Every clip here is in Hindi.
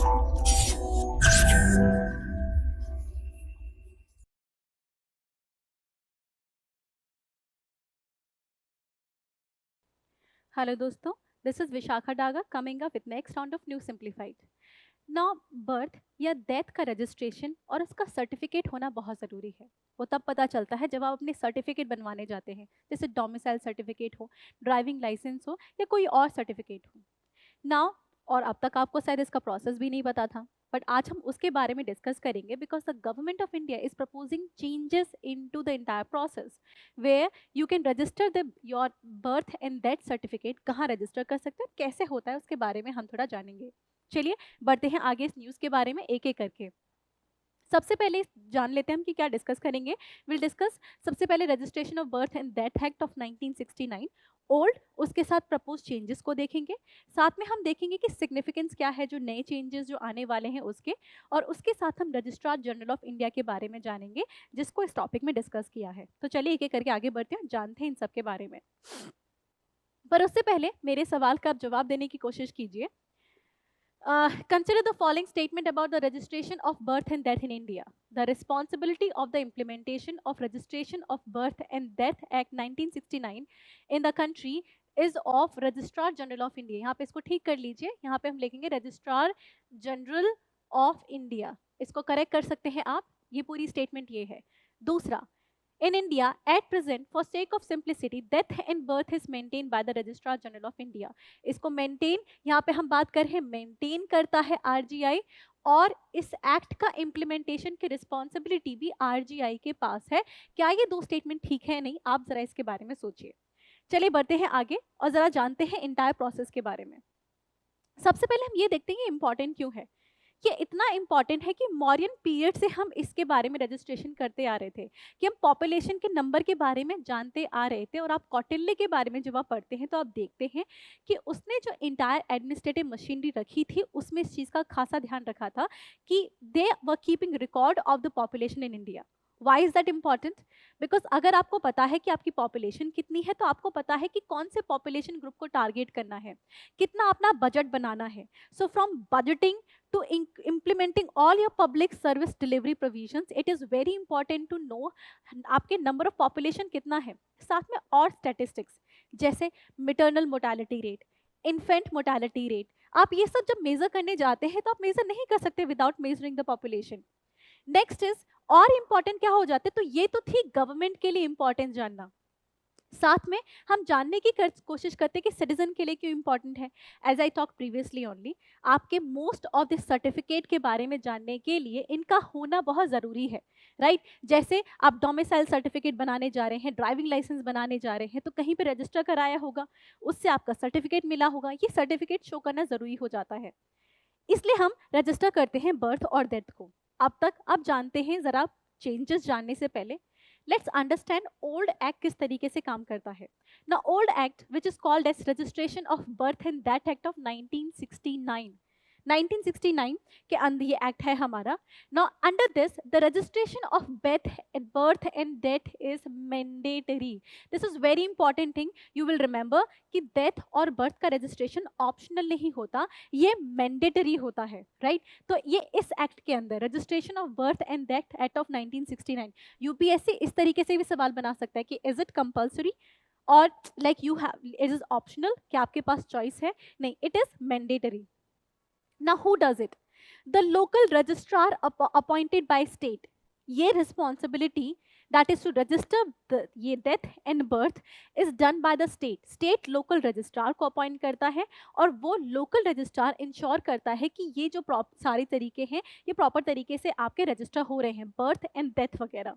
हेलो दोस्तों, this is Vishakha Daga coming up with next round of new simplified. Now birth या डेथ का रजिस्ट्रेशन और उसका सर्टिफिकेट होना बहुत ज़रूरी है। वो तब पता चलता है जब आप अपने सर्टिफिकेट बनवाने जाते हैं, जैसे डोमिसाइल सर्टिफिकेट हो, ड्राइविंग लाइसेंस हो या कोई और सर्टिफिकेट हो। नाउ, और अब तक आपको शायद इसका प्रोसेस भी नहीं पता था, बट आज हम उसके बारे में डिस्कस करेंगे because the government of India is proposing changes into the entire process where you can register the your birth and death certificate. कहाँ रजिस्टर कर सकते हैं, कैसे होता है, उसके बारे में हम थोड़ा जानेंगे। चलिए बढ़ते हैं आगे इस न्यूज़ के बारे में एक एक करके। सबसे पहले जान लेते हैं हम कि क्या डिस्कस करेंगे। विल डिस्कस सबसे पहले registration of birth and death act of 1969 old, उसके साथ प्रपोज चेंजेस को देखेंगे। साथ में हम देखेंगे कि सिग्निफिकेंस क्या है जो नए चेंजेस जो आने वाले हैं उसके, और उसके साथ हम रजिस्ट्रार जनरल ऑफ इंडिया के बारे में जानेंगे जिसको इस टॉपिक में डिस्कस किया है। तो चलिए एक एक करके आगे बढ़ते हैं, जानते हैं इन सब के बारे में। पर उससे पहले मेरे सवाल का आप जवाब देने की कोशिश कीजिए। Consider the following statement about the registration of birth and death in India. The responsibility of the implementation of Registration of Birth and Death Act 1969 in the country is of Registrar General of India. यहाँ पे इसको ठीक कर लीजिए, यहाँ पे हम लिखेंगे Registrar General of India. इसको करेक्ट कर सकते हैं आप, ये पूरी स्टेटमेंट ये है। दूसरा, in India, at present, for sake of simplicity, death and birth is maintained by the Registrar General of India. इसको मेंटेन, यहाँ पे हम बात कर रहे हैं मेंटेन करता है आरजीआई, और इस एक्ट का इम्प्लीमेंटेशन की रिस्पॉन्सिबिलिटी भी आरजीआई के पास है। क्या ये दो स्टेटमेंट ठीक है? नहीं, आप जरा इसके बारे में सोचिए। चलिए बढ़ते हैं आगे और जरा जानते हैं इंटायर प्रोसेस के बारे में। सबसे पहले हम ये देखते हैं इम्पॉर्टेंट क्यों है। ये इतना इंपॉर्टेंट है कि मौर्यन पीरियड से हम इसके बारे में रजिस्ट्रेशन करते आ रहे थे, कि हम पॉपुलेशन के नंबर के बारे में जानते आ रहे थे। और आप कौटिल्य के बारे में जब आप पढ़ते हैं तो आप देखते हैं कि उसने जो इंटायर एडमिनिस्ट्रेटिव मशीनरी रखी थी उसमें इस चीज़ का खासा ध्यान रखा था कि they were keeping record of the population in India. Why is that important? Because अगर आपको पता है कि आपकी पॉपुलेशन कितनी है तो आपको पता है कि कौन से पॉपुलेशन ग्रुप को टारगेट करना है, कितना अपना बजट बनाना है। So from budgeting to implementing all your public service delivery provisions, it is very important to know आपके number of population कितना है। साथ में और statistics जैसे maternal mortality rate, infant mortality rate, आप ये सब जब मेजर करने जाते हैं तो आप मेजर नहीं कर सकते without measuring the population. Next is, और इंपॉर्टेंट क्या हो जाते, तो ये तो थी गवर्नमेंट के लिए इंपॉर्टेंट जानना। साथ में हम जानने की कोशिश करते हैं कि सिटीजन के लिए क्यों इंपॉर्टेंट है। As I talk previously only, आपके मोस्ट ऑफ दिस सर्टिफिकेट के बारे में जानने के लिए इनका होना बहुत ज़रूरी है, राइट जैसे आप डोमिसाइल सर्टिफिकेट बनाने जा रहे हैं, ड्राइविंग लाइसेंस बनाने जा रहे हैं, तो कहीं पे रजिस्टर कराया होगा, उससे आपका सर्टिफिकेट मिला होगा, ये सर्टिफिकेट शो करना ज़रूरी हो जाता है। इसलिए हम रजिस्टर करते हैं बर्थ और डेथ को। अब तक आप जानते हैं, ज़रा चेंजेस जानने से पहले लेट्स अंडरस्टैंड ओल्ड एक्ट किस तरीके से काम करता है ना। Old act which is called as registration of birth and death act of 1969, 1969 के अंदर ये एक्ट है हमारा। Now under this the registration of birth and death is mandatory. This is very important thing, you will remember कि डेथ और बर्थ का रजिस्ट्रेशन ऑप्शनल नहीं होता, ये मैंडेटरी होता है, राइट तो ये इस एक्ट के अंदर registration of birth and death act of 1969। UPSC इस तरीके से भी सवाल बना सकता है कि इज इट कंपल्सरी और like you have, it is optional, क्या आपके पास चॉइस है? नहीं, it is mandatory. Now who does it? The local registrar appointed by state. ये responsibility that is to register the ये death and birth is done by the state. State local registrar को appoint करता है और वो local registrar ensure करता है कि ये जो सारे तरीके हैं ये proper तरीके से आपके register हो रहे हैं, birth and death वगैरह।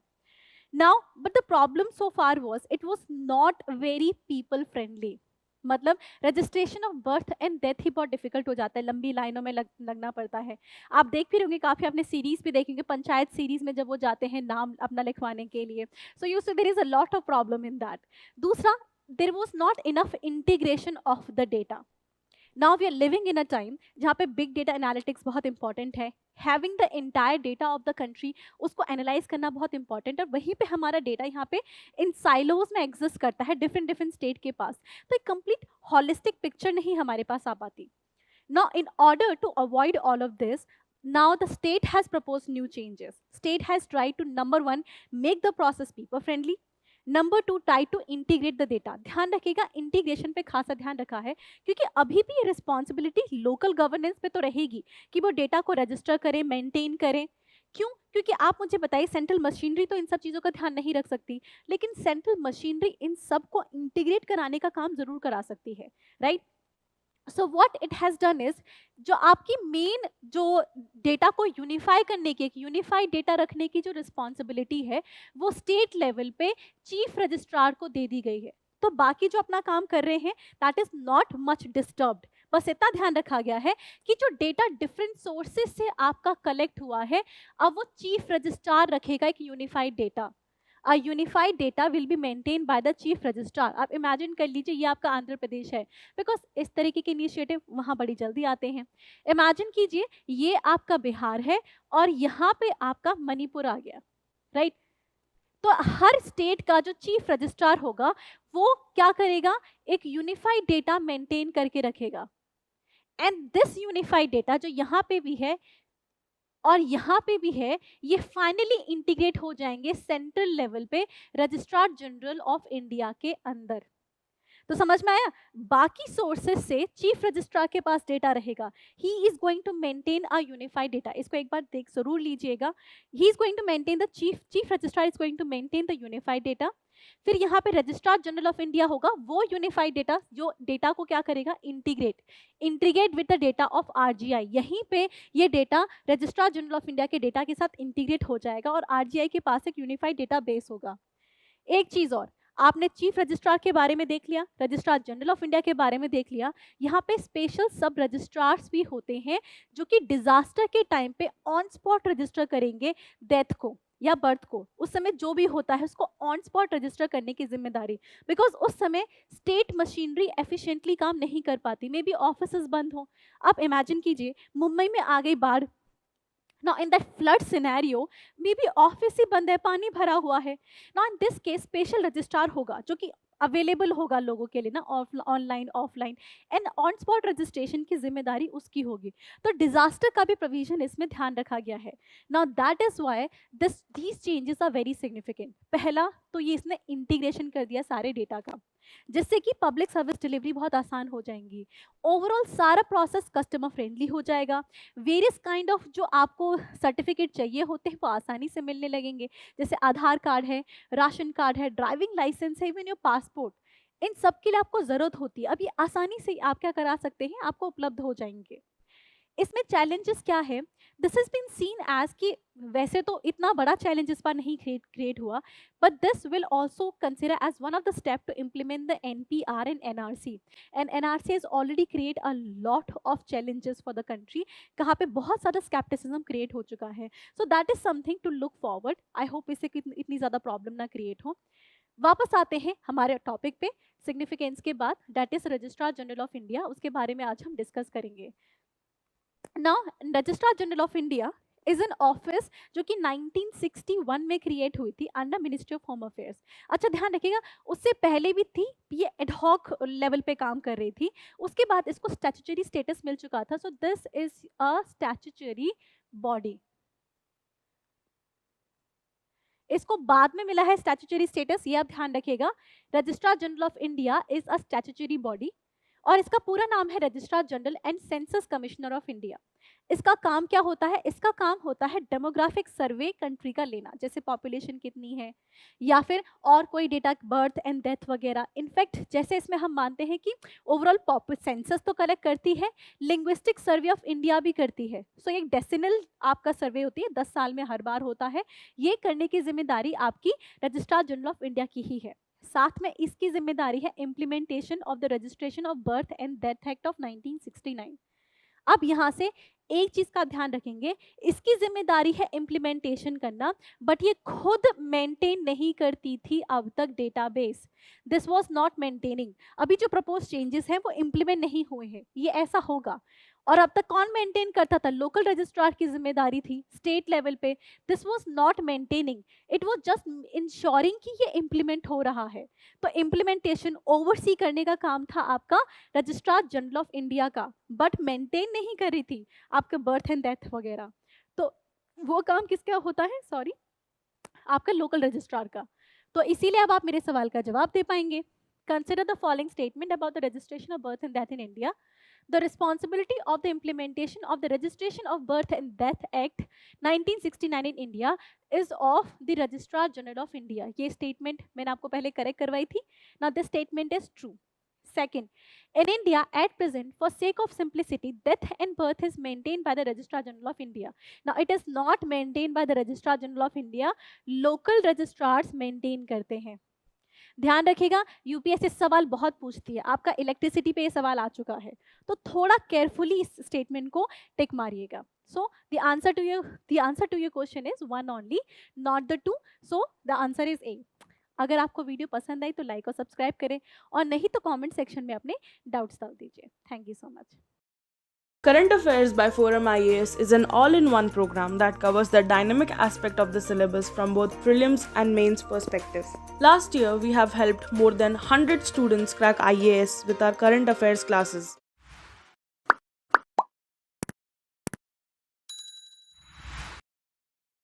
Now, but the problem so far was it was not very people friendly. मतलब registration of birth and death ही बहुत डिफिकल्ट हो जाता है, लंबी लाइनों में लगना पड़ता है। आप देख भी होंगे, काफ़ी अपने सीरीज भी देखेंगे, पंचायत सीरीज में जब वो जाते हैं नाम अपना लिखवाने के लिए, so you see there is a lot of problem in that. दूसरा, there was not enough integration of the data. Now we are living in a time जहाँ पे बिग डेटा एनालिटिक्स बहुत इंपॉर्टेंट है, having the entire data of the country, उसको एनालाइज करना बहुत इंपॉर्टेंट है। और वहीं पे हमारा डेटा यहाँ पे इन साइलोज में एग्जिस्ट करता है डिफरेंट डिफरेंट स्टेट के पास, तो एक कंप्लीट हॉलिस्टिक पिक्चर नहीं हमारे पास आ पाती। Now, in order to avoid all of this, now the state has proposed new changes. State has tried to, number one, make the process people friendly. Number two, try to integrate the data. ध्यान रखिएगा, इंटीग्रेशन पे खासा ध्यान रखा है, क्योंकि अभी भी ये रिस्पॉन्सिबिलिटी लोकल गवर्नेंस पे तो रहेगी कि वो डेटा को रजिस्टर करें, मेंटेन करें. क्यों? क्योंकि आप मुझे बताइए, सेंट्रल मशीनरी तो इन सब चीज़ों का ध्यान नहीं रख सकती, लेकिन सेंट्रल मशीनरी इन सब को इंटीग्रेट कराने का काम जरूर करा सकती है, right? So what it has done is, जो आपकी मेन जो डेटा को यूनिफाई करने की, यूनिफाइड डेटा रखने की जो रिस्पॉन्सिबिलिटी है, वो स्टेट लेवल पे चीफ रजिस्ट्रार को दे दी गई है. तो बाकी जो अपना काम कर रहे हैं, that is not much disturbed. बस इतना ध्यान रखा गया है कि जो डेटा डिफरेंट सोर्सेज से आपका कलेक्ट हुआ है, अब वो चीफ रजिस्ट्रार रखेगा एक unified data. A unified data will be maintained by the chief registrar. आप इमेजिन कर लीजिए, ये आपका आंध्र प्रदेश है, बिकॉज इस तरीके के इनिशिएटिव वहाँ बड़ी जल्दी आते हैं. इमेजिन कीजिए, ये आपका बिहार है और यहाँ पे आपका मणिपुर आ गया, राइट? तो हर स्टेट का जो चीफ रजिस्ट्रार होगा, वो क्या करेगा, एक यूनिफाइड डेटा मेंटेन करके रखेगा. एंड दिस यूनिफाइड डेटा जो यहाँ पे भी है और यहाँ पे भी है, ये फाइनली इंटीग्रेट हो जाएंगे सेंट्रल लेवल पे रजिस्ट्रार जनरल ऑफ इंडिया के अंदर. तो समझ में आया? बाकी सोर्सेस से चीफ रजिस्ट्रार के पास डेटा रहेगा. He is going to maintain a unified data. इसको एक बार देख जरूर लीजिएगा. He is going to maintain the chief registrar is going to maintain the unified data. फिर यहाँ पे रजिस्ट्रार जनरल ऑफ इंडिया होगा, वो यूनिफाइड डेटा, जो डेटा को क्या करेगा, integrate with the data of RGI. यहीं पे ये data registrar general of India के डेटा के साथ इंटीग्रेट हो जाएगा और आरजीआई के पास एक यूनिफाइड डेटा बेस होगा. एक चीज और, आपने चीफ रजिस्ट्रार के बारे में देख लिया, रजिस्ट्रार जनरल ऑफ इंडिया के बारे में देख लिया. यहाँ पे स्पेशल सब रजिस्ट्रार्स भी होते हैं जो कि डिजास्टर के टाइम पे ऑन स्पॉट रजिस्टर करेंगे डेथ को या बर्थ को. उस समय जो भी होता है उसको ऑन स्पॉट रजिस्टर करने की जिम्मेदारी, बिकॉज उस समय स्टेट मशीनरी एफिशिएंटली काम नहीं कर पाती, मे बी ऑफिसेस बंद हो. आप इमेजिन कीजिए, मुंबई में आ गई बाढ़. Now in that flood scenario, maybe office ही बंद है, पानी भरा हुआ है. Now in this case special registrar होगा जो कि अवेलेबल होगा लोगों के लिए ना, online offline, and on spot registration की जिम्मेदारी उसकी होगी. तो डिजास्टर का भी प्रोविजन इसमें ध्यान रखा गया है. Now that is why these changes are very significant. पहला तो ये इसने इंटीग्रेशन कर दिया सारे डेटा का, जिससे कि पब्लिक सर्विस डिलीवरी बहुत आसान हो जाएंगी. ओवरऑल सारा प्रोसेस कस्टमर फ्रेंडली हो जाएगा. वेरियस काइंड ऑफ जो आपको सर्टिफिकेट चाहिए होते हैं वो आसानी से मिलने लगेंगे, जैसे आधार कार्ड है, राशन कार्ड है, ड्राइविंग लाइसेंस है, इवन योर पासपोर्ट. इन सब के लिए आपको ज़रूरत होती है, अब ये आसानी से आप क्या करा सकते हैं, आपको उपलब्ध हो जाएंगे. इसमें चैलेंजेस क्या है, this is been seen as कि वैसे तो इतना बड़ा चैलेंज इस बार नहीं क्रिएट हुआ, but this will also consider as one of the step to implement the NPR and NRC. And NRC is already create a lot of challenges for the country, कहाँ पे बहुत ज़्यादा स्केप्टिसिज्म क्रिएट हो चुका है. So that is something to look forward. I hope इससे इतनी ज़्यादा प्रॉब्लम ना क्रिएट हो. वापस आते हैं हमारे टॉपिक पे, सिग्निफिकेंस के बाद, that is registrar general of India. उसके बारे में आज हम डिस्कस करेंगे. Now, registrar general of India is an office जो कि 1961 में क्रिएट हुई थी under ministry of home affairs. अच्छा ध्यान रखिएगा, उससे पहले भी थी, ये एडहॉक लेवल पे काम कर रही थी. उसके बाद इसको स्टैट्यूटरी स्टेटस मिल चुका था. So this is a statutory body. इसको बाद में मिला है स्टैट्यूटरी स्टेटस, ये आप ध्यान रखिएगा. Registrar general of India is a statutory body और इसका पूरा नाम है registrar general and census commissioner of India. इसका काम क्या होता है, इसका काम होता है डेमोग्राफिक सर्वे कंट्री का लेना, जैसे पॉपुलेशन कितनी है या फिर और कोई डेटा, बर्थ एंड डेथ वगैरह. इनफैक्ट जैसे इसमें हम मानते हैं कि ओवरऑल सेंसस तो कलेक्ट करती है, लिंग्विस्टिक सर्वे ऑफ इंडिया भी करती है. सो एक डेसिनल आपका सर्वे होती है, 10 साल में हर बार होता है. ये करने की जिम्मेदारी आपकी रजिस्ट्रार जनरल ऑफ इंडिया की ही है. साथ में इसकी जिम्मेदारी है implementation of the registration of birth and death act of 1969. अब यहाँ से एक चीज का ध्यान रखेंगे, इसकी जिम्मेदारी है इम्प्लीमेंटेशन करना, बट ये खुद मेंटेन नहीं करती थी अब तक database. This was not maintaining. अभी जो प्रपोज चेंजेस हैं वो इम्प्लीमेंट नहीं हुए हैं, ये ऐसा होगा. और अब तक कौन मेंटेन करता था? लोकल रजिस्ट्रार की जिम्मेदारी थी स्टेट लेवल पे. This was not maintaining, it was just ensuring कि ये इम्प्लीमेंट हो रहा है. तो इम्प्लीमेंटेशन ओवरसी करने का काम था आपका रजिस्ट्रार जनरल ऑफ इंडिया का, बट मेंटेन नहीं कर रही थी आपका बर्थ एंड डेथ वगैरह. तो वो काम किसका होता है? सॉरी, आपका लोकल रजिस्ट्रार का. तो इसीलिए अब आप मेरे सवाल का जवाब दे पाएंगे. Consider the following statement about the registration of birth and death in India. The responsibility of the implementation of the Registration of Birth and Death Act 1969 in India is of the Registrar General of India. ये statement मैंने आपको पहले correct करवाई थी. Now this statement is true. Second, in India at present, for sake of simplicity, death and birth is maintained by the Registrar General of India. Now it is not maintained by the Registrar General of India. Local registrars maintain करते हैं. ध्यान रखिएगा, यूपीएससी सवाल बहुत पूछती है. आपका इलेक्ट्रिसिटी पे ये सवाल आ चुका है, तो थोड़ा केयरफुली इस स्टेटमेंट को टिक मारिएगा. So the answer to your question is one only, not the two. So the answer is A. अगर आपको वीडियो पसंद आई तो लाइक और सब्सक्राइब करें, और नहीं तो कमेंट सेक्शन में अपने डाउट्स डाल दीजिए. Thank you so much. Current Affairs by Forum IAS is an all-in-one program that covers the dynamic aspect of the syllabus from both prelims and mains perspective. Last year, we have helped more than 100 students crack IAS with our current affairs classes.